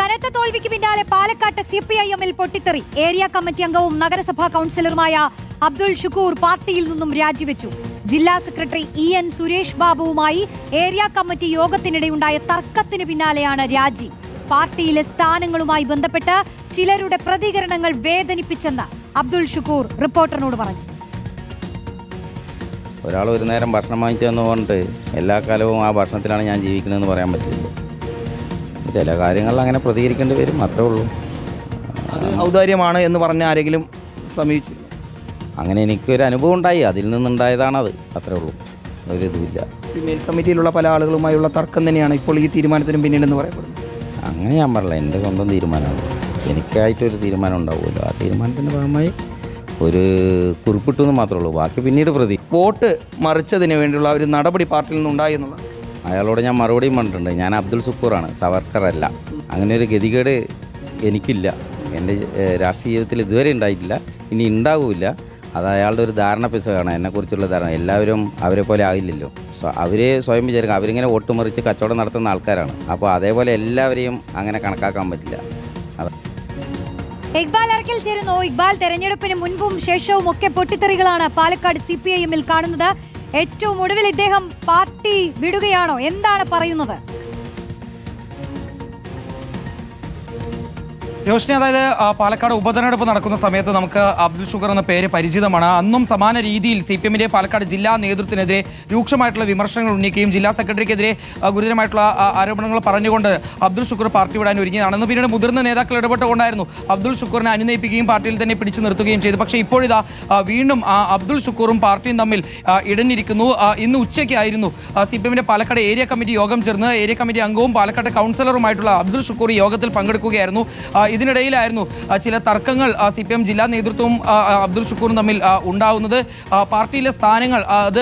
കനത്ത തോൽവിക്ക് പിന്നാലെ പാലക്കാട്ട് CPIM-ൽ പൊട്ടിത്തെറി. ഏരിയ കമ്മിറ്റി അംഗവും നഗരസഭാ കൗൺസിലറുമായ അബ്ദുൾ ഷുക്കൂർ പാർട്ടിയിൽ നിന്നും രാജിവെച്ചു. ജില്ലാ സെക്രട്ടറി EN സുരേഷ് ബാബുവുമായി ഏരിയ കമ്മിറ്റി യോഗത്തിനിടെയുണ്ടായ തർക്കത്തിന് പിന്നാലെയാണ് രാജി. പാർട്ടിയിലെ സ്ഥാനങ്ങളുമായി ബന്ധപ്പെട്ട് ചിലരുടെ പ്രതികരണങ്ങൾ വേദനിപ്പിച്ചെന്ന് അബ്ദുൾ ഷുക്കൂർ റിപ്പോർട്ടറിനോട് പറഞ്ഞു. ഒരാൾ ഒരു നേരം ഭക്ഷണം വാങ്ങിച്ചതെന്ന് പറഞ്ഞിട്ട് എല്ലാ കാലവും ആ ഭക്ഷണത്തിലാണ് ഞാൻ ജീവിക്കുന്നതെന്ന് പറയാൻ പറ്റില്ല. ചില കാര്യങ്ങളിൽ അങ്ങനെ പ്രതികരിക്കേണ്ടി വരും, അത്രേ ഉള്ളൂ. അത് ഔദാര്യമാണ് എന്ന് പറഞ്ഞ ആരെങ്കിലും സമീപിച്ചു? അങ്ങനെ എനിക്കൊരു അനുഭവം ഉണ്ടായി, അതിൽ നിന്നുണ്ടായതാണത്, അത്രേ ഉള്ളൂ. ഒരു ഇതുമില്ല. ഈ മേൽ കമ്മിറ്റിയിലുള്ള പല ആളുകളുമായുള്ള തർക്കം തന്നെയാണ് ഇപ്പോൾ ഈ തീരുമാനത്തിനും പിന്നിലെന്ന് പറയപ്പെടുന്നത്. അങ്ങനെ ഞാൻ പറഞ്ഞില്ല, എൻ്റെ സ്വന്തം തീരുമാനമാണ്. എനിക്കായിട്ടൊരു തീരുമാനം ഉണ്ടാവുമല്ലോ, ആ തീരുമാനത്തിൻ്റെ ഭാഗമായി ഒരു കുറിപ്പിട്ടു എന്ന് മാത്രമേ ഉള്ളൂ. ബാക്കി പിന്നീട് പ്രതി വോട്ട് മറിച്ചതിന് വേണ്ടിയുള്ള ഒരു നടപടി പാർട്ടിയിൽ നിന്നുണ്ടായി എന്നുള്ളത് അയാളോട് ഞാൻ മറുപടിയും പറഞ്ഞിട്ടുണ്ട്. ഞാൻ അബ്ദുൾ ഷുക്കൂറാണ്, സവർക്കറല്ല. അങ്ങനെ ഒരു ഗതികേട് എനിക്കില്ല, എൻ്റെ രാഷ്ട്രീയ ജീവിതത്തിൽ ഇതുവരെ ഉണ്ടായിട്ടില്ല, ഇനി ഉണ്ടാവില്ല. അത് അയാളുടെ ഒരു ധാരണ പിശകാണ്, എന്നെക്കുറിച്ചുള്ള ധാരണ. എല്ലാവരും അവരെ പോലെ ആകില്ലല്ലോ. അവരെ സ്വയം വിചാരിക്കും, അവരിങ്ങനെ വോട്ട് മറിച്ച് കച്ചവടം നടത്തുന്ന ആൾക്കാരാണ്. അപ്പോൾ അതേപോലെ എല്ലാവരെയും അങ്ങനെ കണക്കാക്കാൻ പറ്റില്ല. ഇക്ബാൽ അറക്കൽ ചേരുന്നു. ഇക്ബാൽ, തെരഞ്ഞെടുപ്പിന് മുൻപും ശേഷവും ഒക്കെ പൊട്ടിത്തെറികളാണ് പാലക്കാട് CPIM-ൽ കാണുന്നത്. ഏറ്റവും ഒടുവിൽ ഇദ്ദേഹം പാർട്ടി വിടുകയാണോ? എന്താണ് പറയുന്നത്? രോഷ്നി, അതായത് പാലക്കാട് ഉപതെരഞ്ഞെടുപ്പ് നടക്കുന്ന സമയത്ത് നമുക്ക് അബ്ദുൾ ഷുക്കൂർ എന്ന പേര് പരിചിതമാണ്. അന്നും സമാന രീതിയിൽ CPM-ന്റെ പാലക്കാട് ജില്ലാ നേതൃത്വത്തിനെതിരെ രൂക്ഷമായിട്ടുള്ള വിമർശനങ്ങൾ ഉന്നയിക്കുകയും ജില്ലാ സെക്രട്ടറിക്കെതിരെ ഗുരുതരമായിട്ടുള്ള ആരോപണങ്ങൾ പറഞ്ഞുകൊണ്ട് അബ്ദുൾ ഷുക്കൂർ പാർട്ടി വിടാൻ ഒരുങ്ങിയതാണ്. അന്ന് പിന്നീട് മുതിർന്ന നേതാക്കൾ ഇടപെട്ടുകൊണ്ടായിരുന്നു അബ്ദുൾ ഷുക്കൂറിനെ അനുനയിപ്പിക്കുകയും പാർട്ടിയിൽ തന്നെ പിടിച്ചു നിർത്തുകയും ചെയ്തു. പക്ഷേ ഇപ്പോഴിതാ വീണ്ടും അബ്ദുൾ ഷുക്കൂറും പാർട്ടിയും തമ്മിൽ ഇടഞ്ഞിരിക്കുന്നു. ഇന്ന് ഉച്ചയ്ക്കായിരുന്നു CPM-ന്റെ പാലക്കാട് ഏരിയ കമ്മിറ്റി യോഗം ചേർന്ന് ഏരിയ കമ്മിറ്റി അംഗവും പാലക്കാട് കൗൺസിലറുമായിട്ടുള്ള അബ്ദുൾ ഷുക്കൂർ യോഗത്തിൽ പങ്കെടുക്കുകയായിരുന്നു. ഇതിനിടയിലായിരുന്നു ചില തർക്കങ്ങൾ CPM ജില്ലാ നേതൃത്വവും അബ്ദുൾ ഷുക്കൂറും തമ്മിൽ ഉണ്ടാവുന്നത്. പാർട്ടിയിലെ സ്ഥാനങ്ങൾ അത്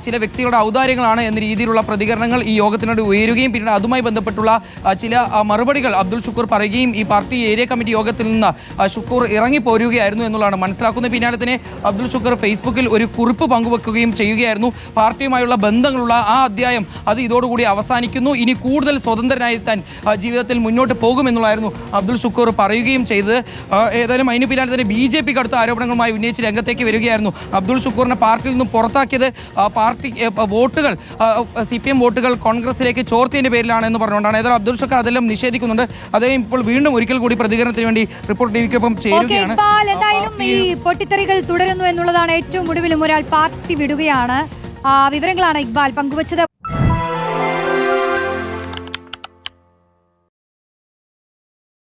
ചില വ്യക്തികളുടെ ഔദാര്യങ്ങളാണ് എന്ന രീതിയിലുള്ള പ്രതികരണങ്ങൾ ഈ യോഗത്തിനോട് ഉയരുകയും പിന്നീട് അതുമായി ബന്ധപ്പെട്ടുള്ള ചില മറുപടികൾ അബ്ദുൾ ഷുക്കൂർ പറയുകയും ഈ പാർട്ടി ഏരിയ കമ്മിറ്റി യോഗത്തിൽ നിന്ന് ഷുക്കൂർ ഇറങ്ങിപ്പോരുകയായിരുന്നു എന്നുള്ളതാണ് മനസ്സിലാക്കുന്നത്. പിന്നാലെ തന്നെ അബ്ദുൾ ഷുക്കൂർ ഫേസ്ബുക്കിൽ ഒരു കുറിപ്പ് പങ്കുവെക്കുകയും ചെയ്യുകയായിരുന്നു. പാർട്ടിയുമായുള്ള ബന്ധങ്ങളുള്ള ആ അധ്യായം അത് ഇതോടുകൂടി അവസാനിക്കുന്നു, ഇനി കൂടുതൽ സ്വതന്ത്രനായി താൻ ജീവിതത്തിൽ മുന്നോട്ട് പോകുമെന്നുള്ളതായിരുന്നു അബ്ദുൾ ഷുക്കൂർ പറയുകയും ചെയ്തത്. ഏതായാലും അതിന് പിന്നാലെ തന്നെ BJP-ക്ക് അടുത്ത ആരോപണങ്ങളുമായി ഉന്നയിച്ച് രംഗത്തേക്ക് വരികയായിരുന്നു. അബ്ദുൾ ഷുക്കൂറിനെ പാർട്ടിയിൽ നിന്നും പുറത്താക്കിയത് പാർട്ടി വോട്ടുകൾ CPM വോട്ടുകൾ കോൺഗ്രസിലേക്ക് ചോർത്തിയതിന്റെ പേരിലാണെന്ന് പറഞ്ഞുകൊണ്ടാണ്. ഏതായാലും അബ്ദുൾ ഷുക്കൂർ അതെല്ലാം നിഷേധിക്കുന്നുണ്ട്. അദ്ദേഹം ഇപ്പോൾ വീണ്ടും ഒരിക്കൽ കൂടി പ്രതികരണത്തിന് വേണ്ടി റിപ്പോർട്ട് ടിവിക്കൊപ്പം ചേരുകയാണ്. എന്തായാലും ഈ പൊട്ടിത്തെറികൾ തുടരുന്നു എന്നുള്ളതാണ്. ഏറ്റവും ഒടുവിലും ഒരാൾ പാർട്ടി വിടുകയാണ്. വിവരങ്ങളാണ് ഇക്ബാൽ പങ്കുവച്ചത്.